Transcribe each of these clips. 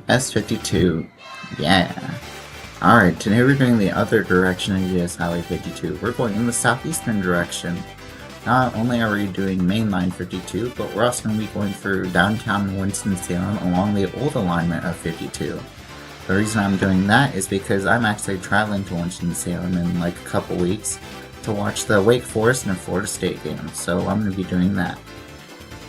US 52. Yeah. Alright, today we're doing the other direction of US Highway 52. We're going in the southeastern direction. Not only are we doing mainline 52, but we're also going to be going through downtown Winston-Salem along the old alignment of 52. The reason I'm doing that is because I'm actually traveling to Winston-Salem in like a couple weeks to watch the Wake Forest and Florida State games, so I'm going to be doing that.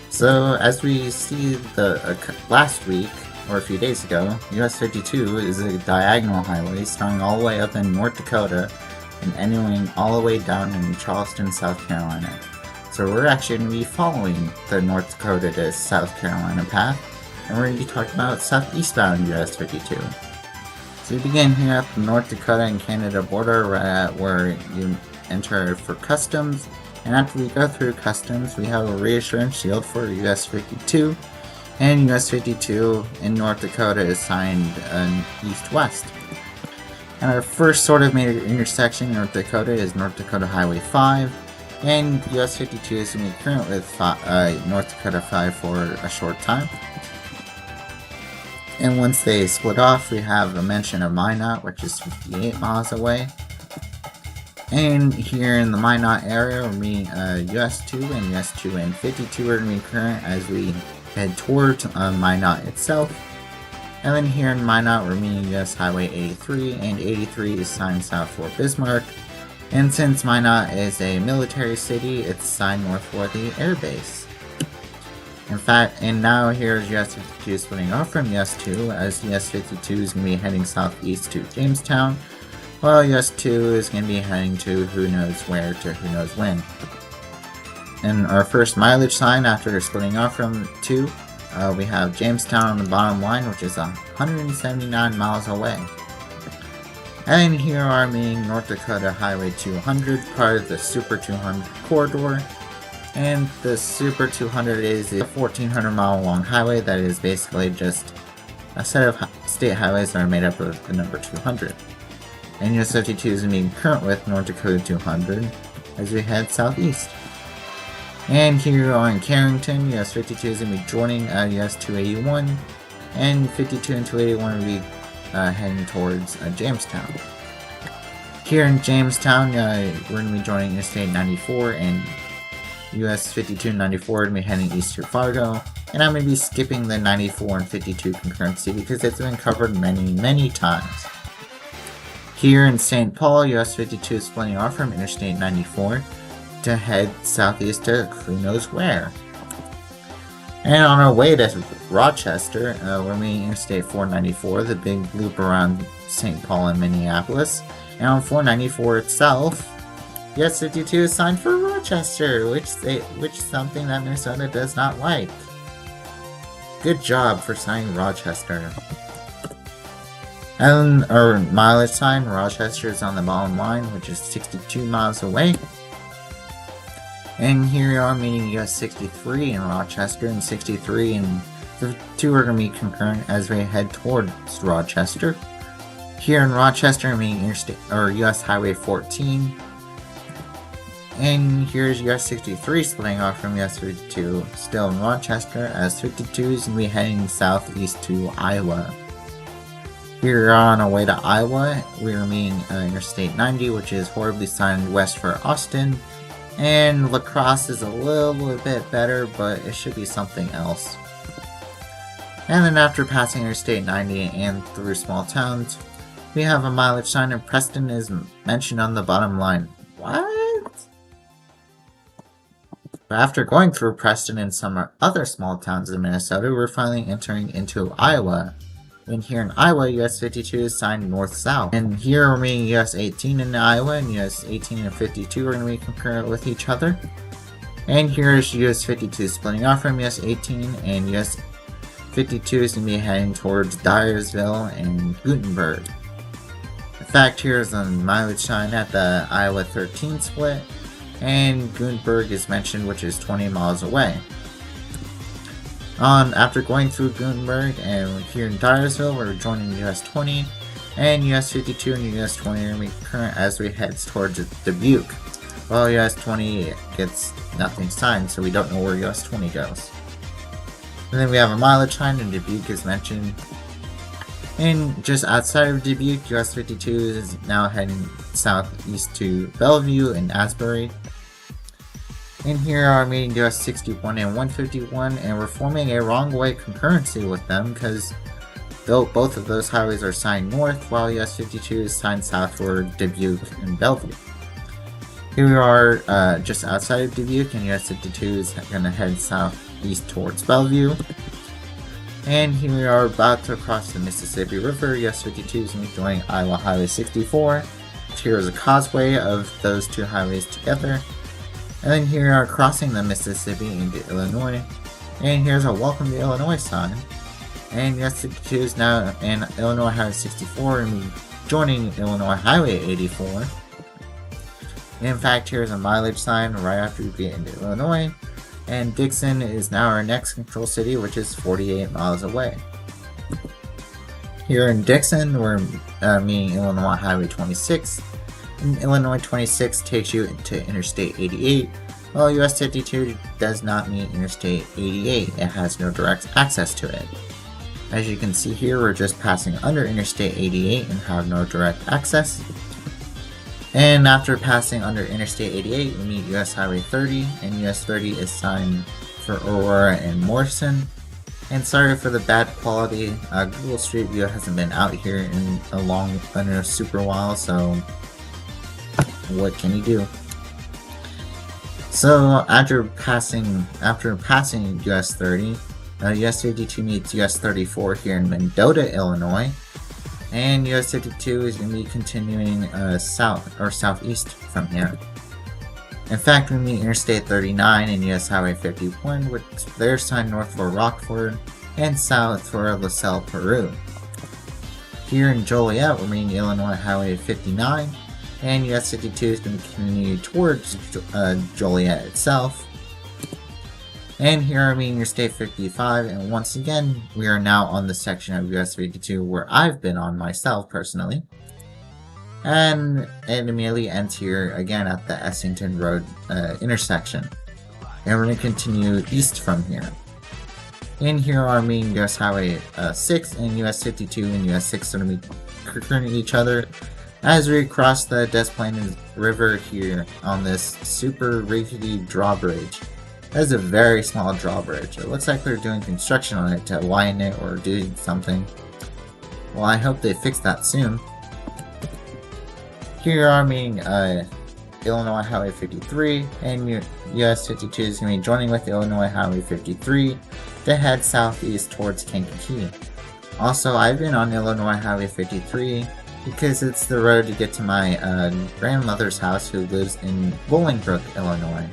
So as we see the last week, or a few days ago, US 52 is a diagonal highway starting all the way up in North Dakota and ending all the way down in Charleston, South Carolina. So we're actually going to be following the North Dakota to South Carolina path, and we're going to be talking about southeastbound US 52. So we begin here at the North Dakota and Canada border, right at where you enter for customs, and after we go through customs, we have a reassurance shield for US 52, and US 52 in North Dakota is signed east-west. And our first sort of major intersection in North Dakota is North Dakota Highway 5, and US 52 is going to be current with North Dakota 5 for a short time. And once they split off, we have a mention of Minot, which is 58 miles away. And here in the Minot area, we're meeting US 2 and US 2 and 52 are going to be current as we head towards Minot itself. And then here in Minot, we're meeting US Highway 83, and 83 is signed south for Bismarck. And since Minot is a military city, it's signed north for the air base. In fact, and now here's US 52 splitting off from US 2, as US 52 is going to be heading southeast to Jamestown, while US 2 is going to be heading to who knows where to who knows when. And our first mileage sign after splitting off from 2, we have Jamestown on the bottom line, which is 179 miles away. And here are meeting North Dakota Highway 200, part of the Super 200 corridor. And the Super 200 is a 1,400 mile long highway that is basically just a set of state highways that are made up of the number 200. And US 52 is going to be current with North Dakota 200 as we head southeast. And here on Carrington, US 52 is going to be joining US 281, and 52 and 281 will be heading towards Jamestown. Here in Jamestown, we're going to be joining Interstate 94, and US 52 and 94 are going to be heading east to Fargo. And I'm going to be skipping the 94 and 52 concurrency because it's been covered many times. Here in St. Paul, US 52 is splitting off from Interstate 94 to head southeast to who knows where. And on our way to Rochester, we're meeting Interstate 494, the big loop around St. Paul and Minneapolis. And on 494 itself, US 52 is signed for Rochester, which is something that Minnesota does not like. Good job for signing Rochester. And our mileage sign, Rochester is on the bottom line, which is 62 miles away. And here we are meeting US 63 in Rochester, and 63 and the two are going to be concurrent as we head towards Rochester. Here in Rochester, we're meeting US Highway 14. And here's US 63 splitting off from US 52, still in Rochester, as 52 is going to be heading southeast to Iowa. Here on our way to Iowa, we are meeting Interstate 90, which is horribly signed west for Austin. And La Crosse is a little bit better, but it should be something else. And then after passing Interstate 90 and through small towns, we have a mileage sign, and Preston is mentioned on the bottom line. What? But after going through Preston and some other small towns in Minnesota, we're finally entering into Iowa. And here in Iowa, US 52 is signed north-south. And here we're meeting US 18 in Iowa, and US 18 and 52 are going to be concurrent with each other. And here's US 52 splitting off from US 18, and US 52 is going to be heading towards Dyersville and Gutenberg. In fact, here's a mileage sign at the Iowa 13 split, and Gutenberg is mentioned, which is 20 miles away. After going through Gutenberg and here in Dyersville, we're joining US 20, and US 52 and US 20 are going to be current as we head towards Dubuque. Well, US 20 gets nothing signed, so we don't know where US 20 goes. And then we have a mileage sign, and Dubuque is mentioned. And just outside of Dubuque, US 52 is now heading southeast to Bellevue and Asbury. And here are meeting US 61 and 151, and we're forming a wrong way concurrency with them because both of those highways are signed north, while US 52 is signed south for Dubuque and Bellevue. Here we are just outside of Dubuque, and US 52 is going to head southeast towards Bellevue. And here we are about to cross the Mississippi River. US 52 is going to be joining Iowa Highway 64. Here is a causeway of those two highways together. And then here we are crossing the Mississippi into Illinois. And here's a Welcome to Illinois sign. And US 52 is now in Illinois Highway 64 and joining Illinois Highway 84. In fact, here's a mileage sign right after we get into Illinois. And Dixon is now our next control city, which is 48 miles away. Here in Dixon, we're meeting Illinois Highway 26. And Illinois 26 takes you to Interstate 88, while US 52 does not meet Interstate 88. It has no direct access to it. As you can see here, we're just passing under Interstate 88 and have no direct access. And after passing under Interstate 88, we meet US Highway 30, and US 30 is signed for Aurora and Morrison. And sorry for the bad quality, Google Street View hasn't been out here in a super while, so what can you do? So after passing US 30, US 52 meets US 34 here in Mendota, Illinois. And US 52 is going to be continuing south or southeast from here. In fact, we meet Interstate 39 and US Highway 51, which they're signed north for Rockford and south for LaSalle, Peru. Here in Joliet, we're meeting Illinois Highway 59, and US 52 is going to continue towards Joliet itself. And here I'm meeting Interstate 55, and once again, we are now on the section of US 52 where I've been on myself personally. And it immediately ends here again at the Essington Road intersection. And we're going to continue east from here. And here are meeting US Highway 6 and US 52 and US 6 are going to be concurrent each other as we cross the Des Plaines River here on this super rickety drawbridge. That is a very small drawbridge. It looks like they're doing construction on it to widen it or do something. Well, I hope they fix that soon. Here are meeting Illinois Highway 53, and US 52 is going to be joining with Illinois Highway 53 to head southeast towards Kankakee. Also, I've been on Illinois Highway 53 because it's the road to get to my grandmother's house who lives in Bolingbrook, Illinois.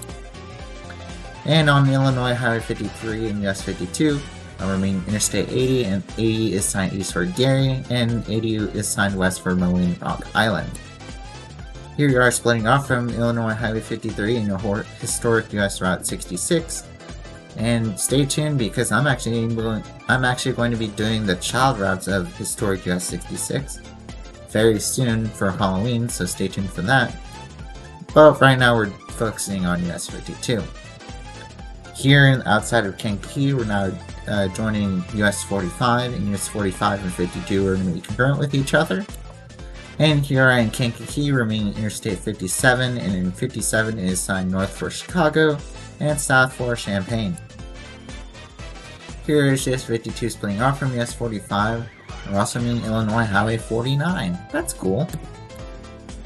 And on Illinois Highway 53 and US 52, we're meeting Interstate 80, and 80 is signed east for Gary, and 80 is signed west for Moline Rock Island. Here you are splitting off from Illinois Highway 53 in your historic US Route 66. And stay tuned because I'm actually going to be doing the child routes of historic US 66 very soon for Halloween, so stay tuned for that. But right now we're focusing on US 52. Here outside of Kankakee, we're now joining US 45, and US 45 and 52 are going to be concurrent with each other. And here in Kankakee, we're meeting Interstate 57, and in 57 is signed north for Chicago and south for Champaign. Here is US 52 splitting off from US 45. We're also meeting Illinois Highway 49. That's cool.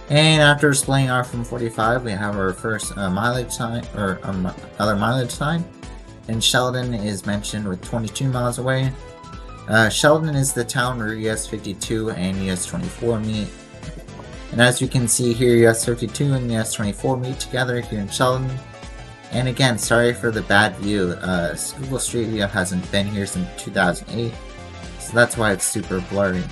And after splitting off from 45, we have our first mileage sign, or other mileage sign. And Sheldon is mentioned with 22 miles away. Sheldon is the town where US 52 and US 24 meet. And as you can see here, US 52 and US 24 meet together here in Sheldon. And again, sorry for the bad view. Google Street View hasn't been here since 2008, so that's why it's super blurry.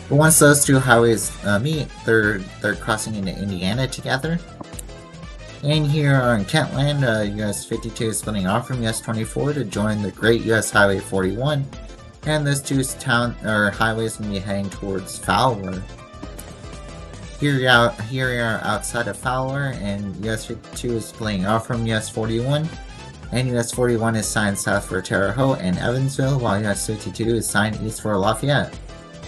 But once those two highways meet, they're crossing into Indiana together. And here in Kentland, US 52 is splitting off from US 24 to join the Great US Highway 41, and those two highways will be heading towards Fowler. Here we are outside of Fowler, and US 52 is splitting off from US 41 And US 41 is signed south for Terre Haute and Evansville, while US 52 is signed east for Lafayette,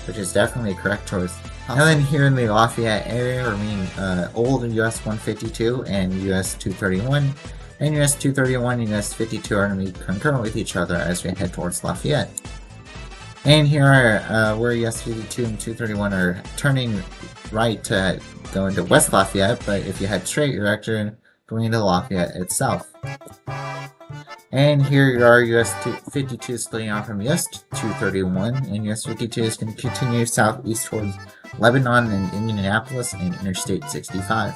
which is definitely a correct choice. And then here in the Lafayette area, we're meeting old US 152 and US 231, and US 231 and US 52 are going to be concurrent with each other as we head towards Lafayette. And here are where US 52 and 231 are turning right to go into West Lafayette, but if you head straight, you're actually going into Lafayette itself. And here are US 52 splitting off from US 231, and US 52 is going to continue southeast towards Lebanon and Indianapolis and Interstate 65.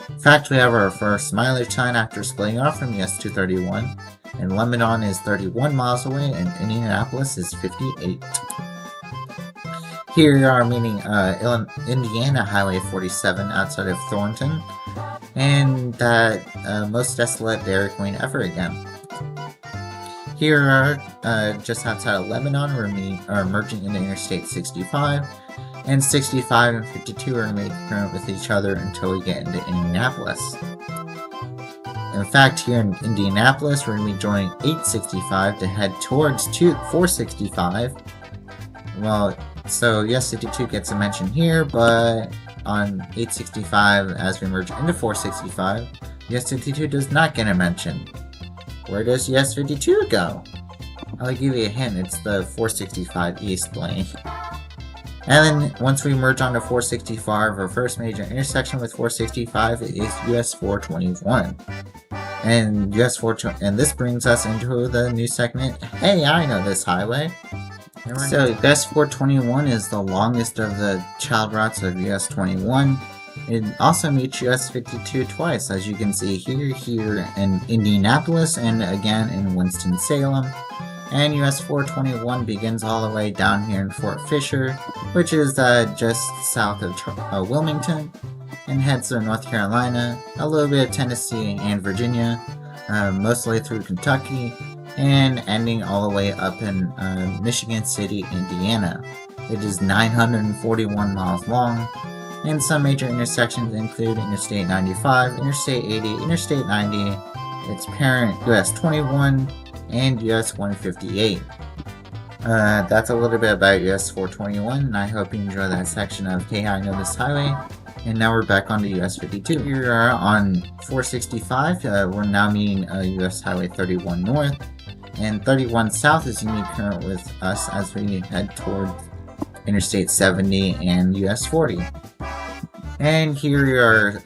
In fact, we have our first mileage time after splitting off from US 231, and Lebanon is 31 miles away and Indianapolis is 58. Here you are meeting Indiana Highway 47 outside of Thornton, and that most desolate Dairy Queen ever again. Here are just outside of Lebanon, we're merging into Interstate 65, and 65 and 52 are going to make concurrent with each other until we get into Indianapolis. In fact, here in Indianapolis, we're going to be joining 865 to head towards 465. Well, so US 52 gets a mention here, but on 865, as we merge into 465, US 52 does not get a mention. Where does US 52 go? I'll give you a hint, it's the 465 East lane. And then once we merge onto 465, our first major intersection with 465 is US 421. And and this brings us into the new segment, Hey, I Know This Highway. So US 421 is the longest of the child routes of US 21. It also meets US 52 twice, as you can see here in Indianapolis and again in Winston-Salem. And US 421 begins all the way down here in Fort Fisher, which is just south of Wilmington, and heads to North Carolina, a little bit of Tennessee and Virginia, mostly through Kentucky, and ending all the way up in Michigan City, Indiana. It is 941 miles long, and some major intersections include Interstate 95, Interstate 80, Interstate 90, its parent US 21, and US 158. That's a little bit about US 421, and I hope you enjoy that section of Hey, I Know This Highway. And now we're back onto US 52. Here we are on 465. We're now meeting US Highway 31 North, and 31 South is going to be current with us as we head toward Interstate 70 and US 40. And here we are,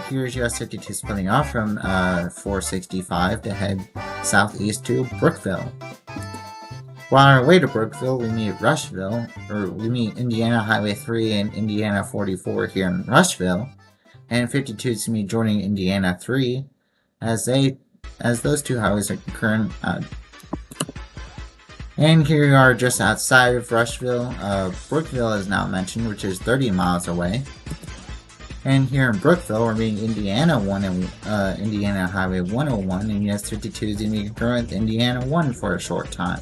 here's US 52 splitting off from 465 to head southeast to Brookville. While on our way to Brookville, we meet we meet Indiana Highway 3 and Indiana 44 here in Rushville, and 52 is going to be joining Indiana 3 as those two highways are concurrent. And here we are just outside of Rushville. Brookville is now mentioned, which is 30 miles away. And here in Brookville, we're meeting Indiana 1 and Indiana Highway 101, and US 52 is going to be concurrent with Indiana 1 for a short time.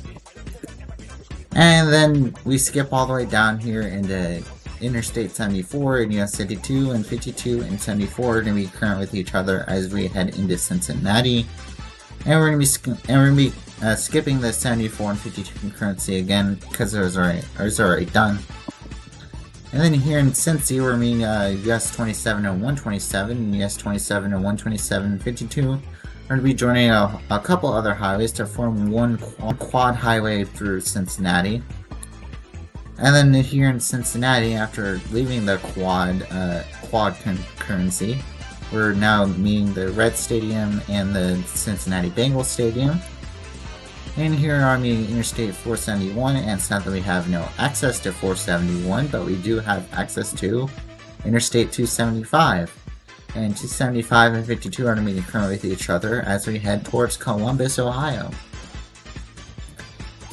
And then we skip all the way down here into Interstate 74, and US 52 and 52 and 74 are going to be concurrent with each other as we head into Cincinnati. And we're going to be skipping the 74 and 52 concurrency again because it was already done. And then here in Cincy, we're meeting US 27 and 127, and US 27 and 127 and 52 are going to be joining a couple other highways to form one quad highway through Cincinnati. And then here in Cincinnati, after leaving the quad concurrency, we're now meeting the Red Stadium and the Cincinnati Bengals Stadium. And here I'm meeting Interstate 471, and sadly we have no access to 471, but we do have access to Interstate 275. And 275 and 52 are meeting currently with each other as we head towards Columbus, Ohio.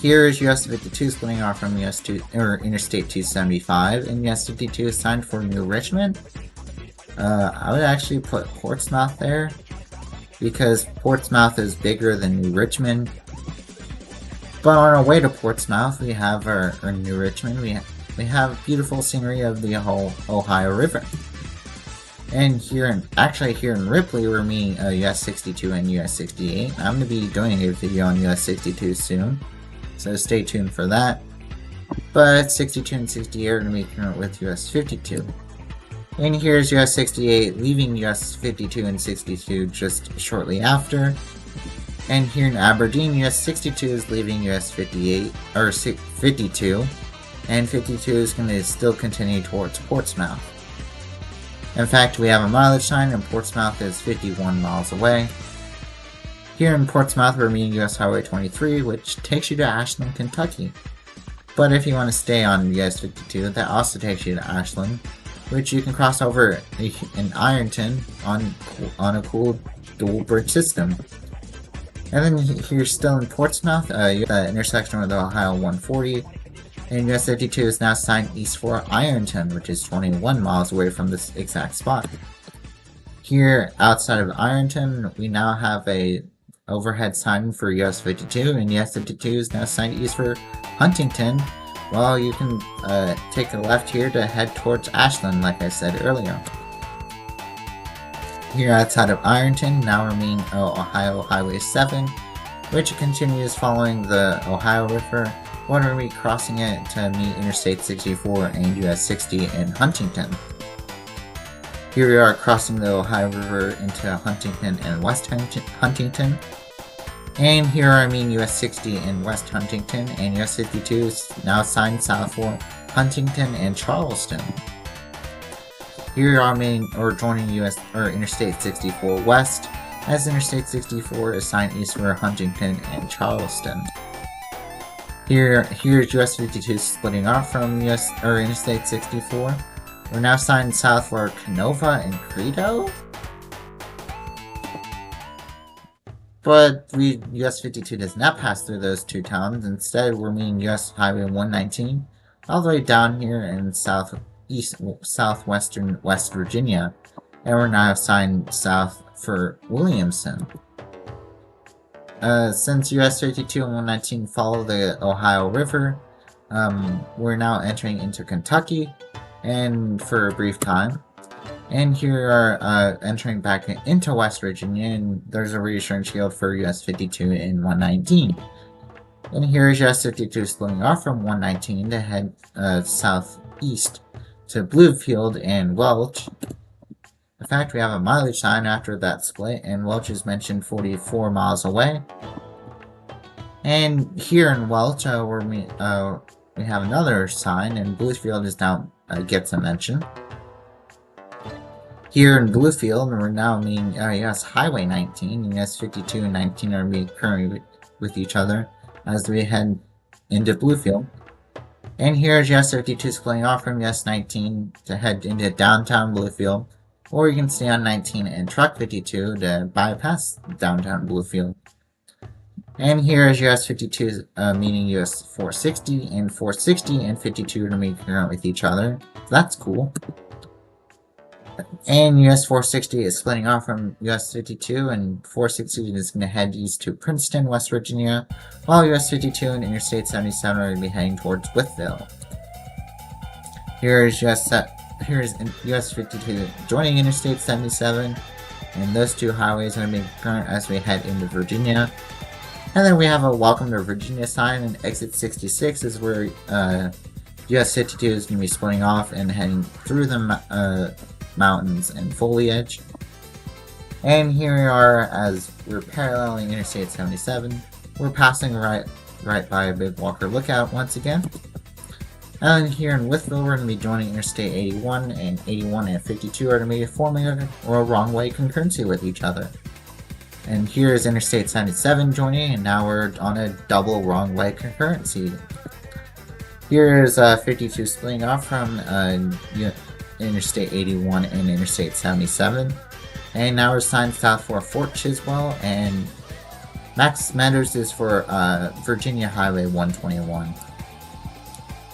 Here is US 52 splitting off from Interstate 275, and US 52 is signed for New Richmond. I would actually put Portsmouth there, because Portsmouth is bigger than New Richmond. But on our way to Portsmouth, we have our New Richmond. We have beautiful scenery of the whole Ohio River. And here in Ripley, we're meeting US 62 and US 68. I'm going to be doing a video on US 62 soon, so stay tuned for that. But 62 and 68 are going to be concurrent with US 52. And here's US 68 leaving US 52 and 62 just shortly after. And here in Aberdeen, US 62 is leaving US 58, or 52, and 52 is going to still continue towards Portsmouth. In fact, we have a mileage sign, and Portsmouth is 51 miles away. Here in Portsmouth, we're meeting US Highway 23, which takes you to Ashland, Kentucky. But if you want to stay on US 52, that also takes you to Ashland, which you can cross over in Ironton on a cool dual bridge system. And then here still in Portsmouth, you have the intersection with Ohio 140, and US 52 is now signed east for Ironton, which is 21 miles away from this exact spot. Here outside of Ironton, we now have a overhead sign for US 52, and US 52 is now signed east for Huntington. Well, you can take a left here to head towards Ashland, like I said earlier. Here outside of Ironton, now we're meeting Ohio Highway 7, which continues following the Ohio River. We're going to be crossing it to meet Interstate 64 and US 60 in Huntington. Here we are crossing the Ohio River into Huntington and West Huntington. And here I mean US 60 in West Huntington, and US 52 is now signed south for Huntington and Charleston. Here we're joining Interstate 64 West, as Interstate 64 is signed east for Huntington and Charleston. Here's US 52 splitting off from Interstate 64. We're now signed south for Canova and Credo? But US 52 does not pass through those two towns. Instead, we're meeting US Highway 119 all the way down here in southwestern West Virginia, and we're now signed south for Williamson. Since US 52 and 119 follow the Ohio River, we're now entering into Kentucky, and for a brief time. And here we are entering back into West Virginia, and there's a reassurance shield for US 52 and 119. And here is US 52 splitting off from 119 to head southeast to Bluefield and Welch. In fact, we have a mileage sign after that split, and Welch is mentioned 44 miles away. And here in Welch, we have another sign, and Bluefield is now gets a mention. Here in Bluefield, we're now meeting US Highway 19, and US 52 and 19 are currently with each other as we head into Bluefield. And here's US 52 splitting off from US 19 to head into downtown Bluefield, or you can stay on 19 and truck 52 to bypass downtown Bluefield. And here is US 52 meeting US 460, and 460 and 52 to meet concurrent with each other. So that's cool. And US 460 is splitting off from US 52, and 460 is going to head east to Princeton, West Virginia, while US 52 and Interstate 77 are going to be heading towards Wytheville. Here's US 52 joining Interstate 77, and those two highways are going to be concurrent as we head into Virginia. And then we have a Welcome to Virginia sign, and exit 66 is where US 52 is going to be splitting off and heading through the mountains and foliage. And here we are as we're paralleling Interstate 77. We're passing right by a Big Walker Lookout once again. And here in Wytheville, we're going to be joining Interstate 81, and 81 and 52 are going to be forming a wrong way concurrency with each other. And here is Interstate 77 joining, and now we're on a double wrong way concurrency. Here is 52 splitting off from Interstate 81 and Interstate 77. And now we're signed south for Fort Chiswell, and Max Meadows is for Virginia Highway 121.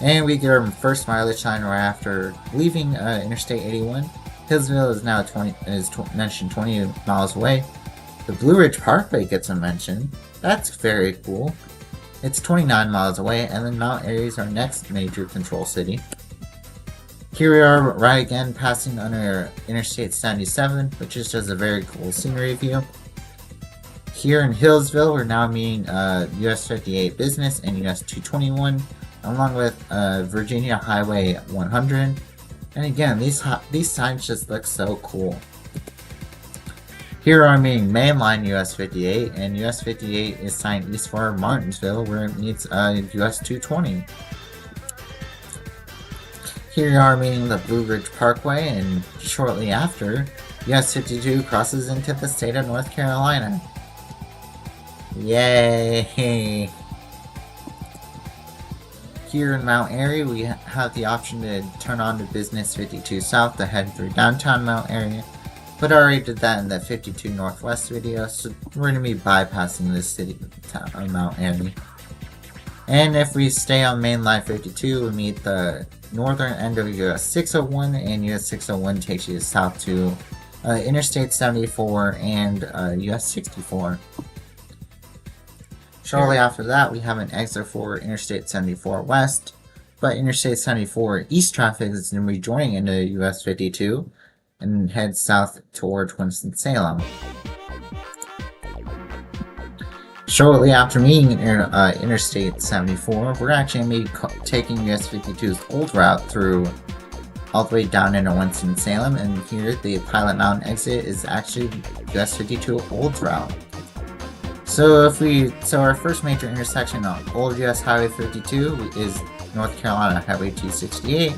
And we get our first mileage sign right after leaving Interstate 81. Hillsville is now mentioned 20 miles away. The Blue Ridge Parkway gets a mention. That's very cool. It's 29 miles away, and then Mount Airy is our next major control city. Here we are right again passing under Interstate 77, which is just a very cool scenery view. Here in Hillsville, we're now meeting US 58 Business and US 221, along with Virginia Highway 100. And again, these signs just look so cool. Here are meeting mainline US 58, and US 58 is signed east for Martinsville, where it meets US 220. Here you are meeting the Blue Ridge Parkway, and shortly after, US 52 crosses into the state of North Carolina. Yay! Here in Mount Airy, we have the option to turn on to Business 52 South to head through downtown Mount Airy, but I already did that in the 52 Northwest video, so we're going to be bypassing this city of Mount Airy. And if we stay on mainline 52, we meet the northern end of US 601, and US 601 takes you south to Interstate 74 and US 64. Shortly after that, we have an exit for Interstate 74 West, but Interstate 74 East traffic is going to be joining into US 52 and head south towards Winston-Salem. Shortly after meeting Interstate 74, we're actually going to be taking US 52's old route through all the way down into Winston-Salem, and here the Pilot Mountain exit is actually US 52 old route. So our first major intersection on Old US Highway 52 is North Carolina Highway 268,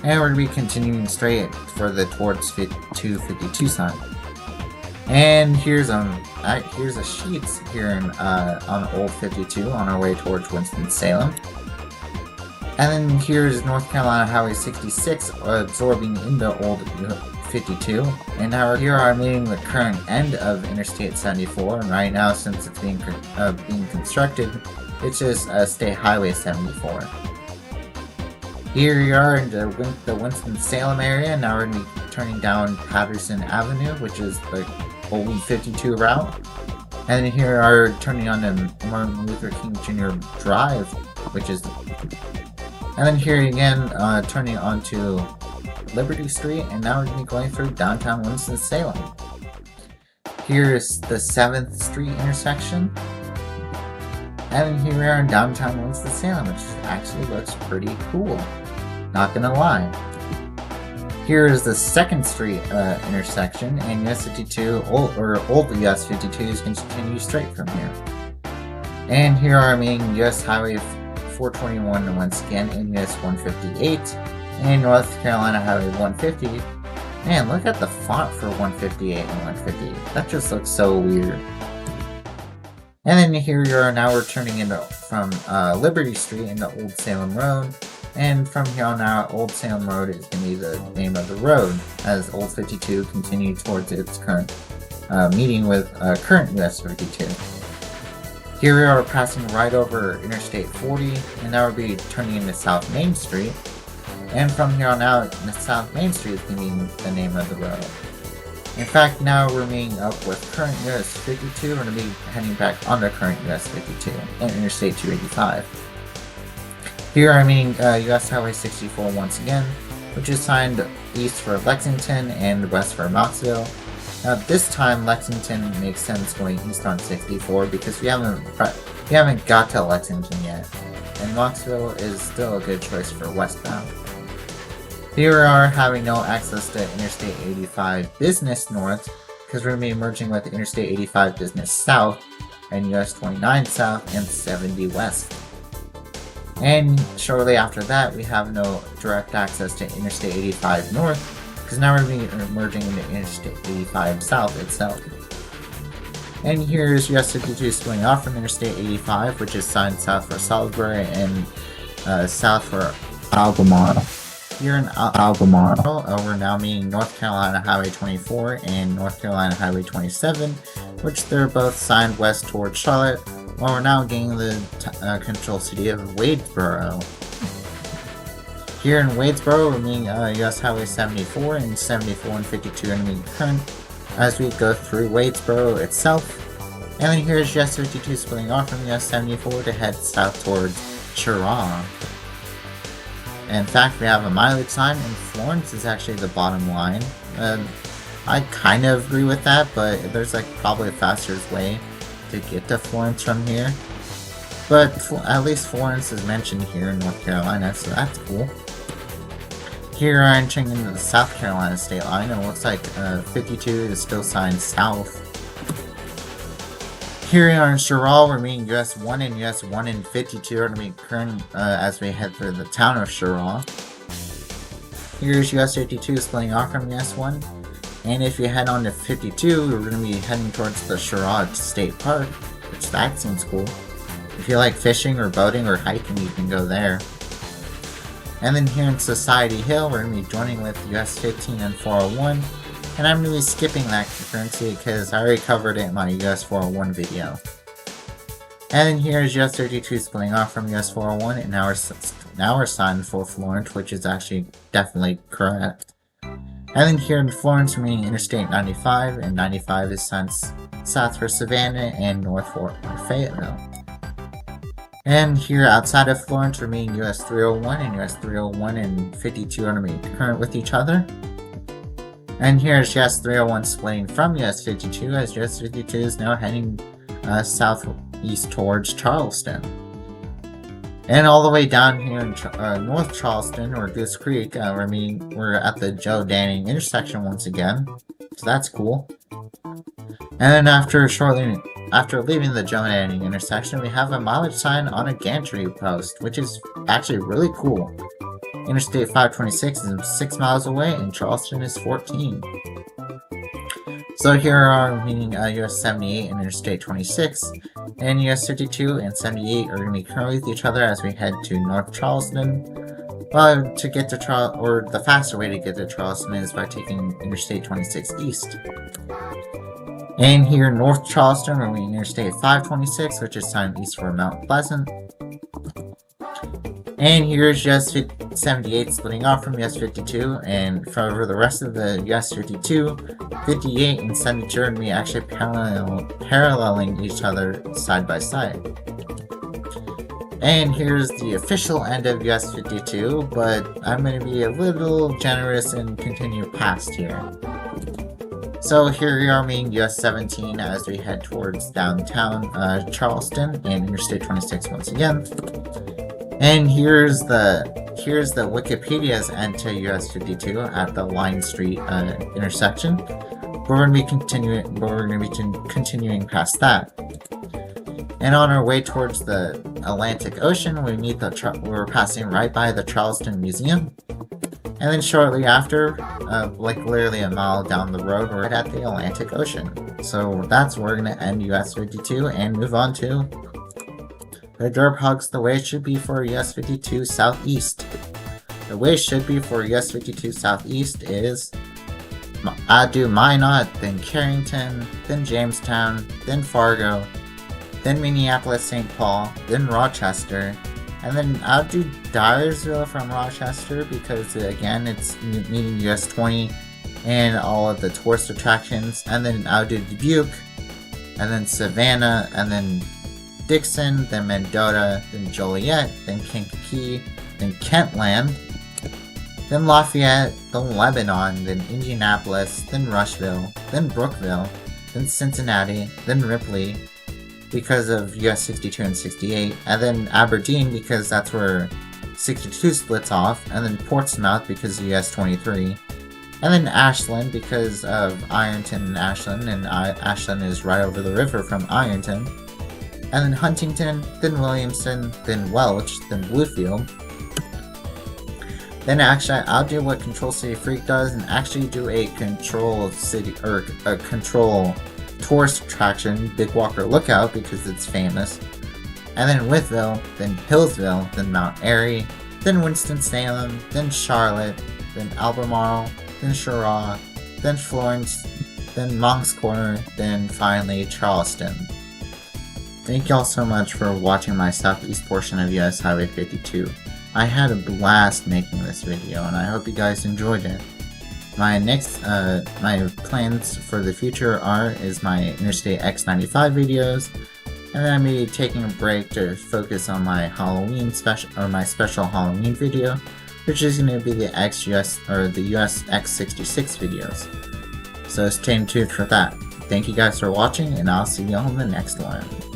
and we're going to be continuing straight further towards 252 side. And here's a sheets here on Old 52 on our way towards Winston-Salem. And then here's North Carolina Highway 66 absorbing into Old 52. And now here are meeting the current end of Interstate 74. And right now, since it's being constructed, it's just State Highway 74. Here we are in the Winston-Salem area. Now we're going to be turning down Patterson Avenue, which is the Old 52 route. And then here are turning on to Martin Luther King Jr. Drive, which is... And then here again, turning onto Liberty Street, and now we're going to be going through downtown Winston-Salem. Here is the 7th Street intersection. And then here we are in downtown Winston-Salem, which actually looks pretty cool. Not gonna lie. Here is the 2nd Street intersection, and US 52, old US 52s continue straight from here. And here are meeting US Highway 421 once again, and US 158, and North Carolina Highway 150. Man, look at the font for 158 and 158. That just looks so weird. And then here we are, now we're turning into from Liberty Street into Old Salem Road. And from here on out, Old Salem Road is going to be the name of the road, as Old 52 continues towards its current meeting with current US 52. Here we are passing right over Interstate 40, and now we'll be turning into South Main Street. And from here on out, South Main Street is going to be the name of the road. In fact, now we're meeting up with current US 52, we're going to be heading back onto current US 52 and Interstate 285. Here I'm meeting US Highway 64 once again, which is signed east for Lexington and west for Knoxville. Now this time Lexington makes sense going east on 64 because we haven't got to Lexington yet, and Knoxville is still a good choice for westbound. Here we are having no access to Interstate 85 Business North because we're going to be merging with Interstate 85 Business South and US 29 South and 70 West. And shortly after that, we have no direct access to Interstate 85 North, because now we're going to be merging into Interstate 85 South itself. And here's US 52 splitting off from Interstate 85, which is signed south for Salisbury and south for Albemarle. Here in Albemarle, we're now meeting North Carolina Highway 24 and North Carolina Highway 27, which they're both signed west towards Charlotte. Well, we're now getting the control city of Wadesboro. Here in Wadesboro, we're meeting US Highway 74 and 74 and 52 are meeting current as we go through Wadesboro itself. And then here's US 52 splitting off from US 74 to head south towards Cheraw. In fact, we have a mileage sign, and Florence is actually the bottom line. I kind of agree with that, but there's like probably a faster way to get to Florence from here. But at least Florence is mentioned here in North Carolina, so that's cool. Here we're entering into the South Carolina state line, and it looks like 52 is still signed south. Here we are in Sherrill, we're meeting US 1 and US 1 and 52 are going to be current as we head through the town of Sherrill. Here's US 52 splitting off from US 1, and if you head on to 52, we're going to be heading towards the Sherrill State Park, which that seems cool. If you like fishing or boating or hiking, you can go there. And then here in Society Hill, we're going to be joining with US 15 and 401. And I'm really skipping that concurrency because I already covered it in my US 401 video. And then here's US 32 splitting off from US 401, and now we're signed for Florence, which is actually definitely correct. And then here in Florence, we're meeting Interstate 95, and 95 is signed south for Savannah and north for Fayetteville. And here outside of Florence, we're meeting US 301, and US 301 and 52 are going to be current with each other. And here's US 301 splitting from US 52, as US 52 is now heading southeast towards Charleston. And all the way down here in North Charleston, or Goose Creek, we're at the Joe Danning intersection once again, so that's cool. And then after leaving the Joe Danning intersection, we have a mileage sign on a gantry post, which is actually really cool. Interstate 526 is 6 miles away, and Charleston is 14. So here are meeting US 78 and Interstate 26, and US 52 and 78 are going to be current with each other as we head to North Charleston. Well, to get to the faster way to get to Charleston is by taking Interstate 26 east. And here in North Charleston, we're meeting Interstate 526, which is signed east for Mount Pleasant. And here's US 78 splitting off from US 52, and for the rest of the US 52, 58 and 72 are going to be actually paralleling each other side by side. And here's the official end of US 52, but I'm going to be a little generous and continue past here. So here we are meeting US 17 as we head towards downtown Charleston and Interstate 26 once again. And here's the Wikipedia's end to US 52 at the Line Street intersection. We're going to be continuing past that. And on our way towards the Atlantic Ocean, we're passing right by the Charleston Museum. And then shortly after, like literally a mile down the road, we're at the Atlantic Ocean. So that's where we're going to end US 52 and move on to the TheDerpHog's The Way It Should Be for US 52 Southeast. The way it should be for US 52 Southeast is I'll do Minot, then Carrington, then Jamestown, then Fargo, then Minneapolis, St. Paul, then Rochester, and then I'll do Dyersville from Rochester because again it's meeting US 20 and all of the tourist attractions, and then I'll do Dubuque, and then Savannah, and then Dixon, then Mendota, then Joliet, then Kankakee, then Kentland, then Lafayette, then Lebanon, then Indianapolis, then Rushville, then Brookville, then Cincinnati, then Ripley, because of US 62 and 68, and then Aberdeen because that's where 62 splits off, and then Portsmouth because of US 23, and then Ashland because of Ironton and Ashland, and Ashland is right over the river from Ironton, and then Huntington, then Williamson, then Welch, then Bluefield. Then actually, I'll do what Control City Freak does and actually do a control city or a control tourist attraction, Big Walker Lookout, because it's famous. And then Wytheville, then Hillsville, then Mount Airy, then Winston-Salem, then Charlotte, then Albemarle, then Sherrill, then Florence, then Moncks Corner, then finally Charleston. Thank y'all so much for watching my southeast portion of US Highway 52. I had a blast making this video and I hope you guys enjoyed it. My plans for the future is my Interstate X95 videos, and then I'm going to be taking a break to focus on my Halloween special, or my special Halloween video, which is going to be the US X66 videos. So stay tuned for that. Thank you guys for watching, and I'll see you on the next one.